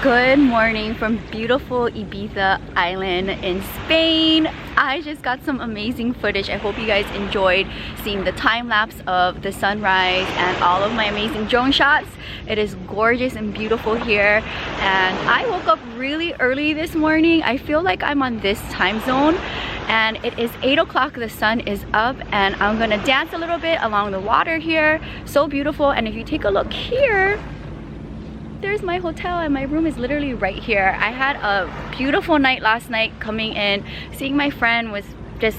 Good morning from beautiful Ibiza island in Spain. I just got some amazing footage. I hope you guys enjoyed seeing the time lapse of the sunrise and all of my amazing drone shots. It is gorgeous and beautiful here, and I woke up really early this morning. I feel like I'm on this time zone, and it is 8 o'clock. The sun is up, and I'm gonna dance a little bit along the water here. So beautiful. And if you take a look here, there's my hotel, and my room is literally right here. I had a beautiful night last night coming in. Seeing my friend was just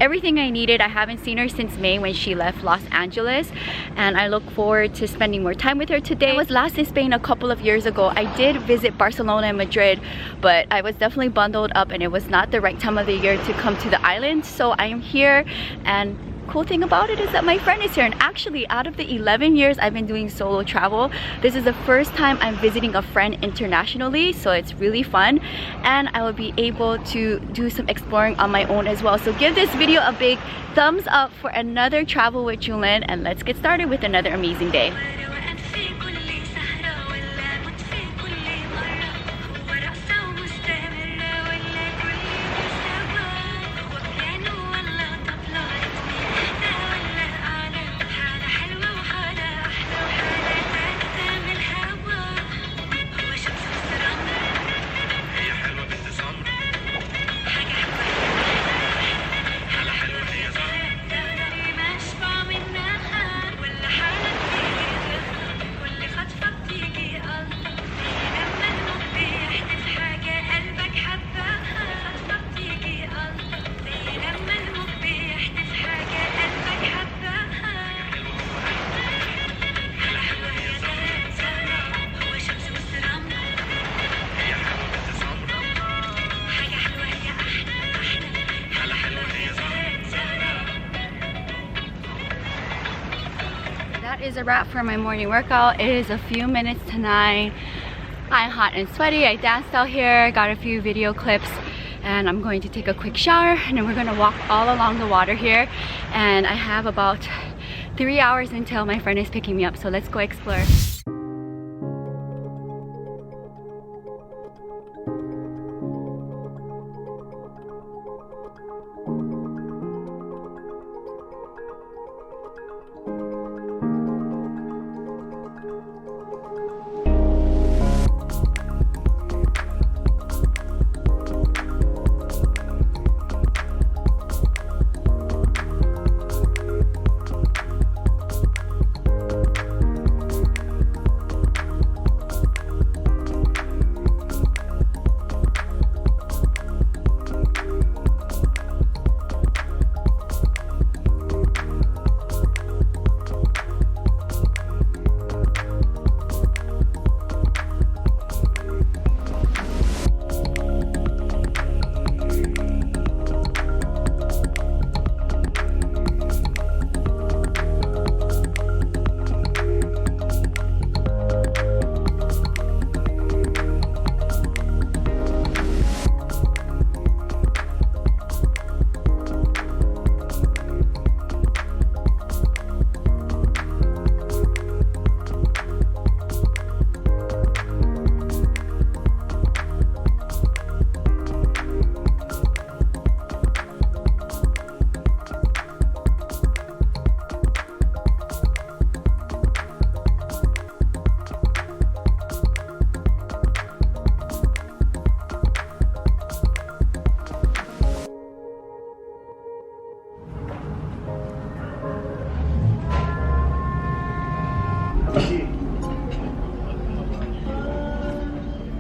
everything I needed. I haven't seen her since May when she left Los Angeles, and I look forward to spending more time with her today. I was last in Spain a couple of years ago. I did visit Barcelona and Madrid, but I was definitely bundled up and it was not the right time of the year to come to the island. So I am here, and cool thing about it is that my friend is here. And actually, out of the 11 years I've been doing solo travel, this is the first time I'm visiting a friend internationally, so it's really fun, and I will be able to do some exploring on my own as well. So give this video a big thumbs up for another travel with Jewelyn, and let's get started with another amazing day. Is a wrap for my morning workout. It is a few minutes to 9. I'm hot and sweaty. I danced out here, got a few video clips, and I'm going to take a quick shower, and then we're gonna walk all along the water here. And I have about 3 hours until my friend is picking me up, so let's go explore.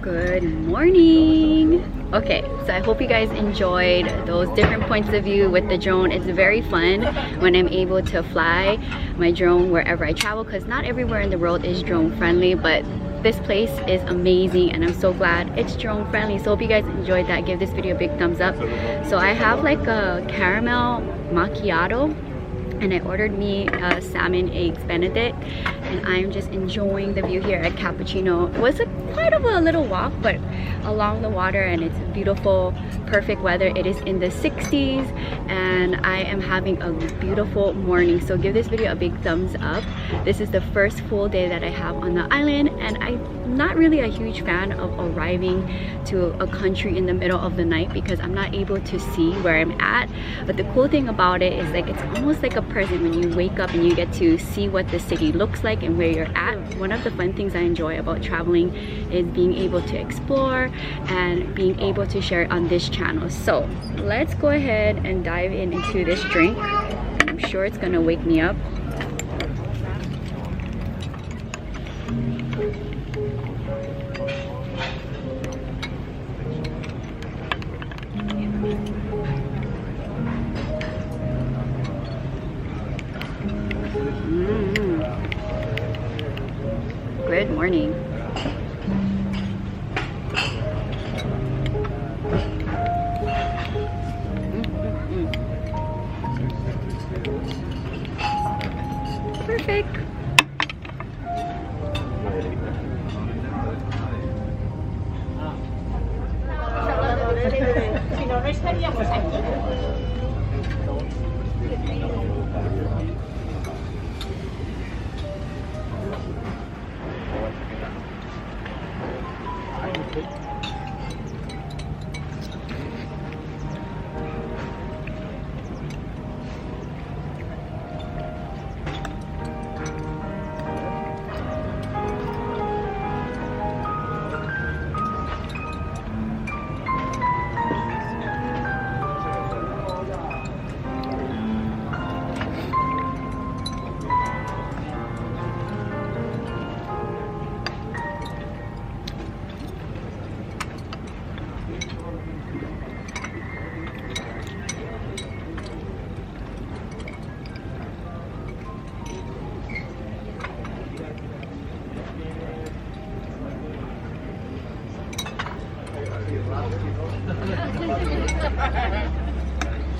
Good morning. Okay, so I hope you guys enjoyed those different points of view with the drone. It's very fun when I'm able to fly my drone wherever I travel, because not everywhere in the world is drone friendly, but this place is amazing and I'm so glad it's drone friendly. So hope you guys enjoyed that. Give this video a big thumbs up. So I have like a caramel macchiato, and I ordered me a salmon eggs benedict, and I'm just enjoying the view here at Cappuccino. It was quite of a little walk, but along the water, and it's beautiful, perfect weather. It is in the 60s and I am having a beautiful morning. So give this video a big thumbs up. This is the first full day that I have on the island, and I'm not really a huge fan of arriving to a country in the middle of the night because I'm not able to see where I'm at. But the cool thing about it is like it's almost like a present when you wake up and you get to see what the city looks like and where you're at. One of the fun things I enjoy about traveling is being able to explore and being able to share it on this channel. So let's go ahead and dive into this drink. I'm sure it's gonna wake me up. Good morning. Perfect. Si no, no estaríamos aquí.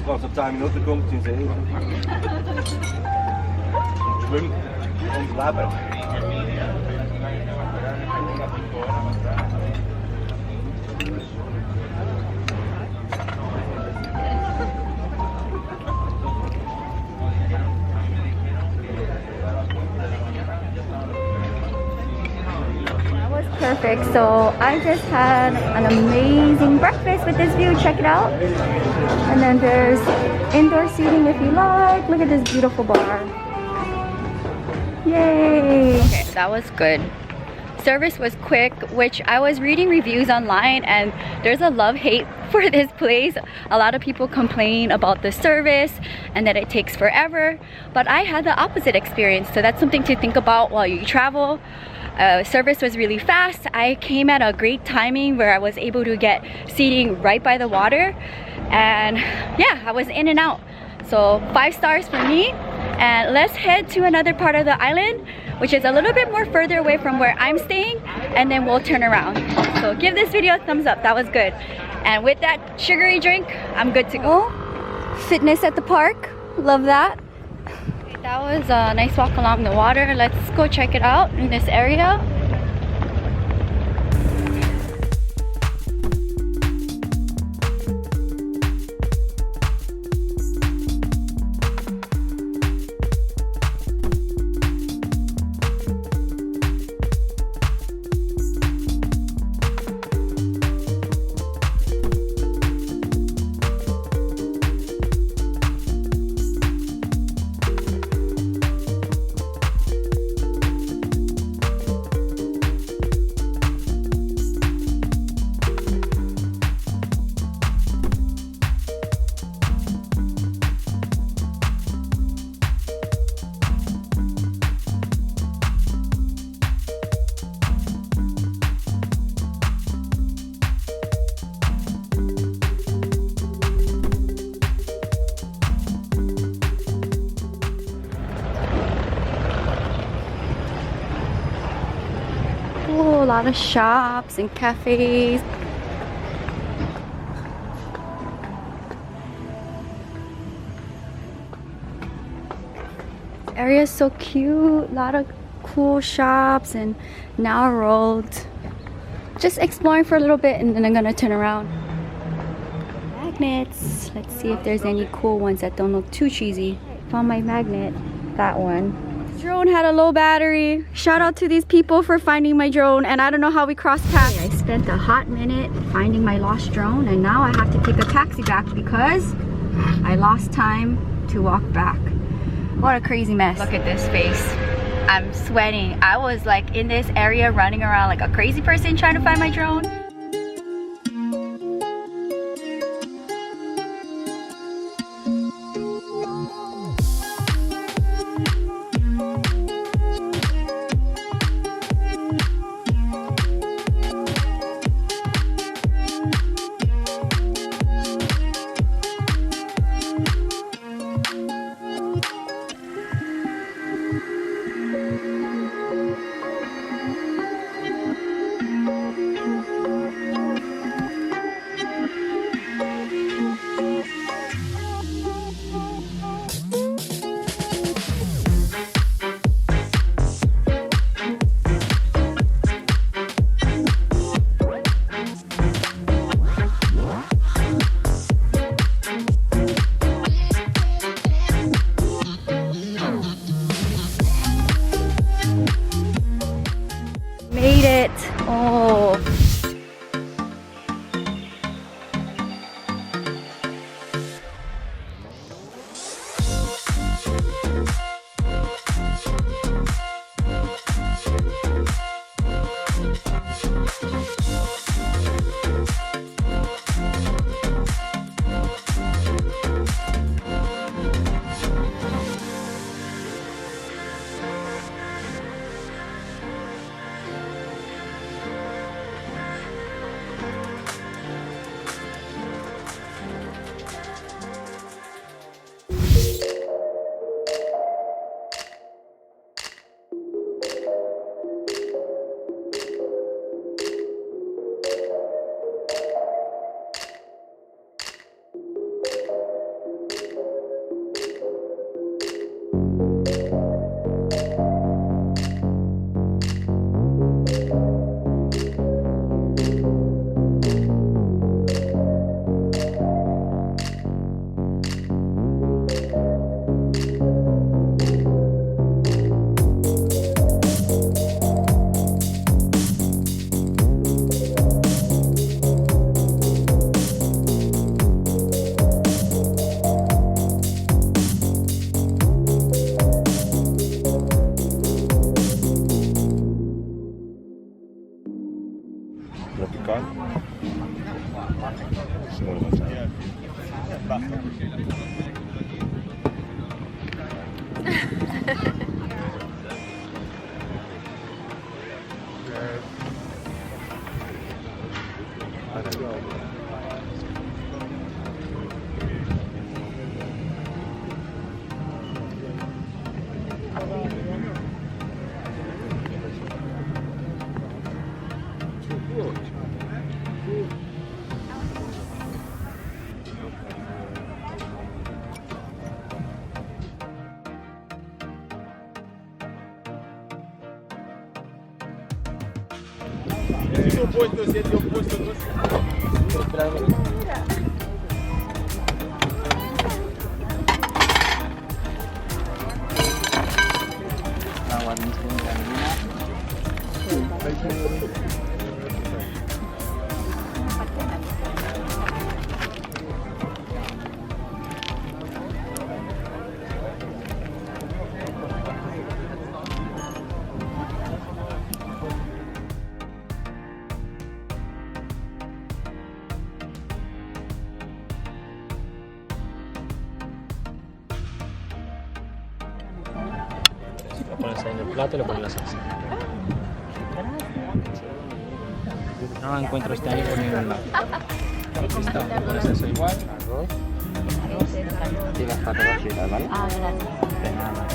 Als op 10 minuten komt, in zee. Schwimmen und leben. Perfect. So I just had an amazing breakfast with this view. Check it out. And then there's indoor seating if you like. Look at this beautiful bar. Yay! Okay, that was good. Service was quick, which I was reading reviews online, and there's a love-hate for this place. A lot of people complain about the service and that it takes forever, but I had the opposite experience, so that's something to think about while you travel. Service was really fast. I came at a great timing where I was able to get seating right by the water, and yeah, I was in and out. So 5 stars for me. And let's head to another part of the island, which is a little bit more further away from where I'm staying, and then we'll turn around. So give this video a thumbs up. That was good. And with that sugary drink, I'm good to go. Fitness at the park, love that. That was a nice walk along the water. Let's go check it out in this area. A lot of shops and cafes. This area is so cute. A lot of cool shops and now road. Just exploring for a little bit and then I'm gonna turn around. Magnets. Let's see if there's any cool ones that don't look too cheesy. Found my magnet. That one. Drone had a low battery. Shout out to these people for finding my drone, and I don't know how we crossed paths. I spent a hot minute finding my lost drone, and now I have to take a taxi back because I lost time to walk back. What a crazy mess. Look at this face. I'm sweating. I was like in this area running around like a crazy person trying to find my drone. Made it. Oh. Lo pones ahí en el plato y le pones la salsa. No encuentro este año por ningún lado. Listo, pones eso igual, arroz. Y las patatas fritas, ¿vale? Ah, gracias. De nada.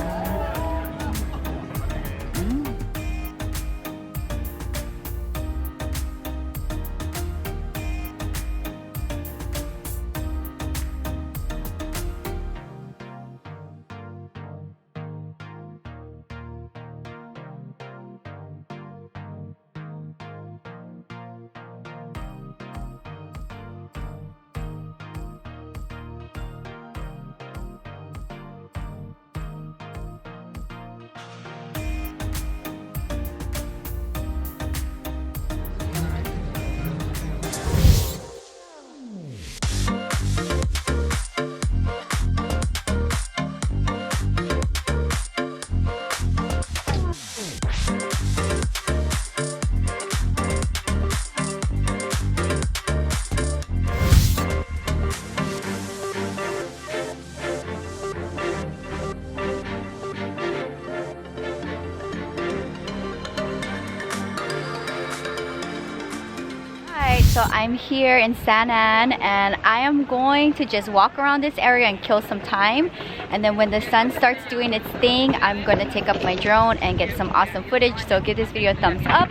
So I'm here in San An and I am going to just walk around this area and kill some time, and then when the sun starts doing its thing, I'm going to take up my drone and get some awesome footage. So give this video a thumbs up.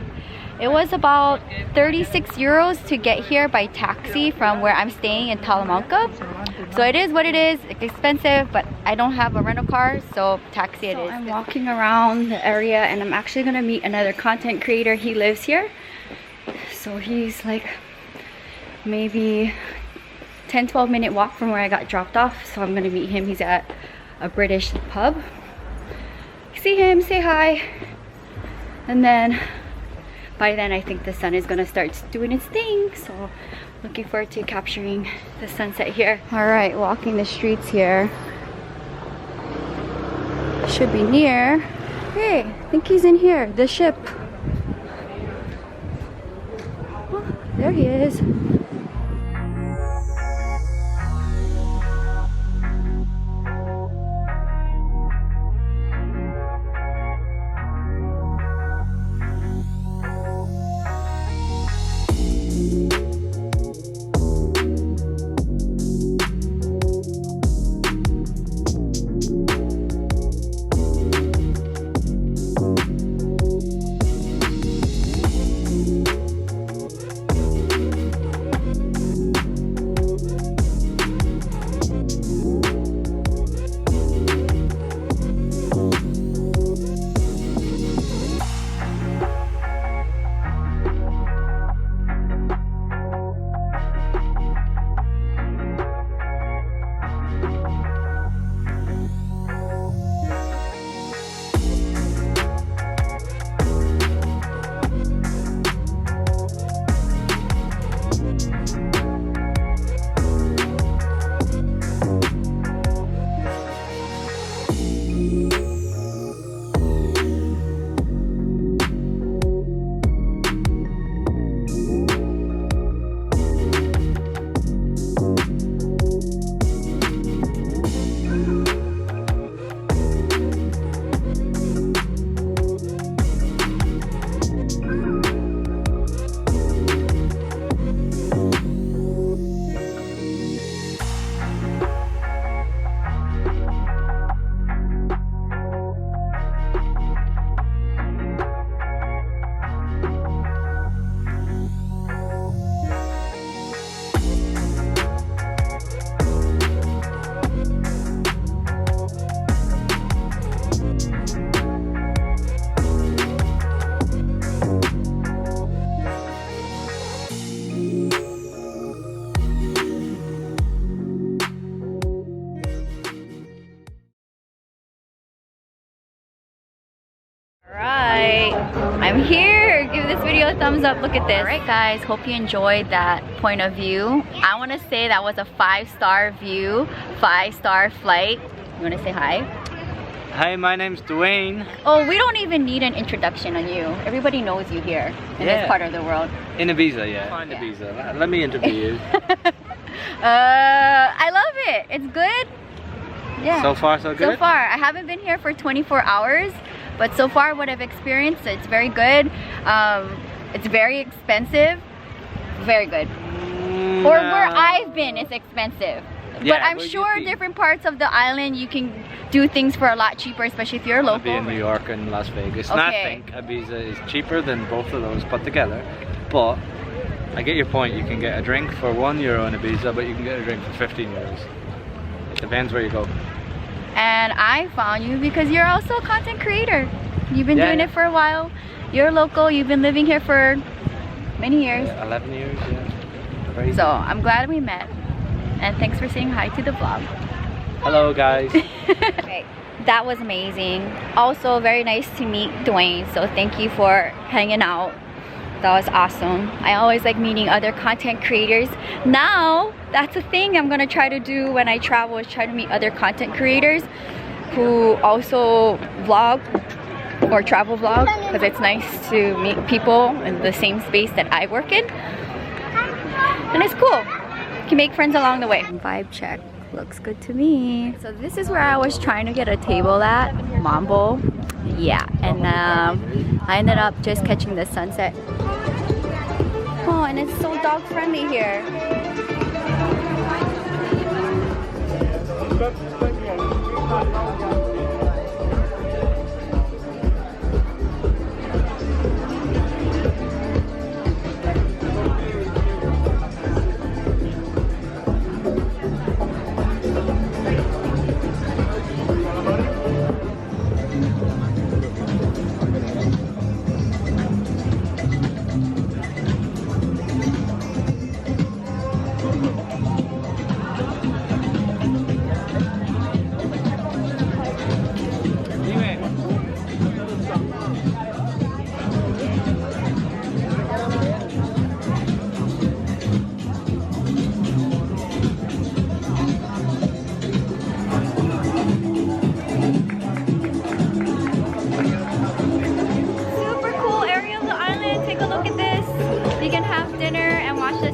It was about 36 euros to get here by taxi from where I'm staying in Talamanca. So it is what it is. It's expensive, but I don't have a rental car, so taxi it is. I'm walking around the area and I'm actually gonna meet another content creator. He lives here. So he's like maybe 10-12 minute walk from where I got dropped off. So I'm gonna meet him. He's at a British pub. See him, say hi. And then by then I think the sun is gonna start doing its thing, so looking forward to capturing the sunset here. All right, walking the streets here. Should be near. Hey, I think he's in here, the ship. Oh, there he is. I'm here. Give this video a thumbs up. Look at this. Alright guys, hope you enjoyed that point of view. I want to say that was a 5-star view, 5-star flight. You want to say hi? Hi, my name's Dwayne. Oh, we don't even need an introduction on you. Everybody knows you here in this part of the world. In Ibiza, yeah. Find Ibiza. Let me interview you. I love it. It's good. Yeah. So far, so good? So far. I haven't been here for 24 hours. But so far what I've experienced, it's very good. It's very expensive. Very good. Or where I've been, it's expensive. Yeah, but I'm sure different parts of the island you can do things for a lot cheaper, especially if you're local. Be in New York and Las Vegas. And I think Ibiza is cheaper than both of those put together. But I get your point. You can get a drink for €1 in Ibiza, but you can get a drink for 15 euros. It depends where you go. And I found you because you're also a content creator. You've been doing it for a while. You're local. You've been living here for many years. 11 years, yeah. Crazy. So I'm glad we met. And thanks for saying hi to the vlog. Hello guys. Okay, that was amazing. Also very nice to meet Dwayne. So thank you for hanging out. That was awesome. I always like meeting other content creators. Now, that's a thing I'm gonna try to do when I travel, is try to meet other content creators who also vlog or travel vlog, because it's nice to meet people in the same space that I work in. And it's cool. You can make friends along the way. Vibe check. Looks good to me. So this is where I was trying to get a table at, Mambo. Yeah, and I ended up just catching the sunset Oh, and it's so dog friendly here.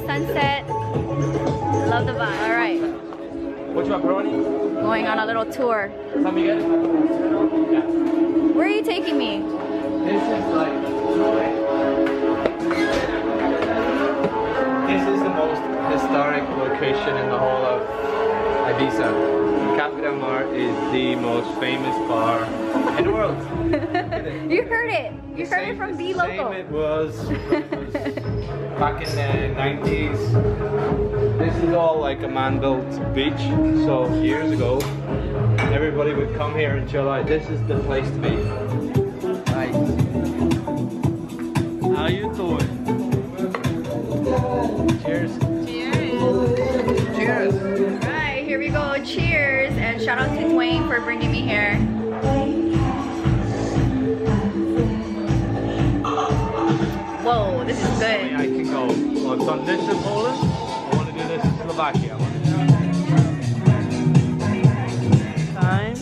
Sunset. Love the vibe. All right. What's your pepperoni? Going on a little tour. Come again? Where are you taking me? This is like, this is the most historic location in the whole of Ibiza. Cafe Del Mar is the most famous bar in the world. You heard it. You heard it from the local. It was back in the 90s. This is all like a man-built beach. So years ago, everybody would come here and chill out. This is the place to be. Right. How you doing? Cheers. Cheers. Cheers. Alright, here we go. Cheers. And shout out to Dwayne for bringing me here. Whoa, this is good. I can go. Well, I've done this in Poland. I want to do this in Slovakia. Time.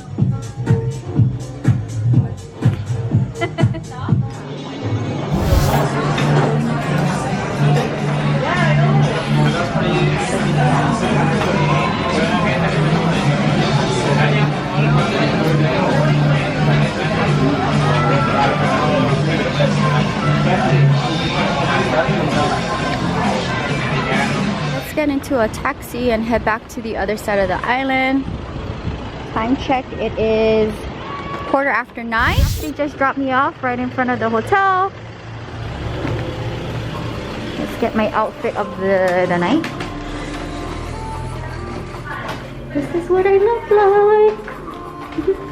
Let's get into a taxi and head back to the other side of the island. Time check, it is 9:15. They just dropped me off right in front of the hotel. Let's get my outfit of the night. This is what I look like.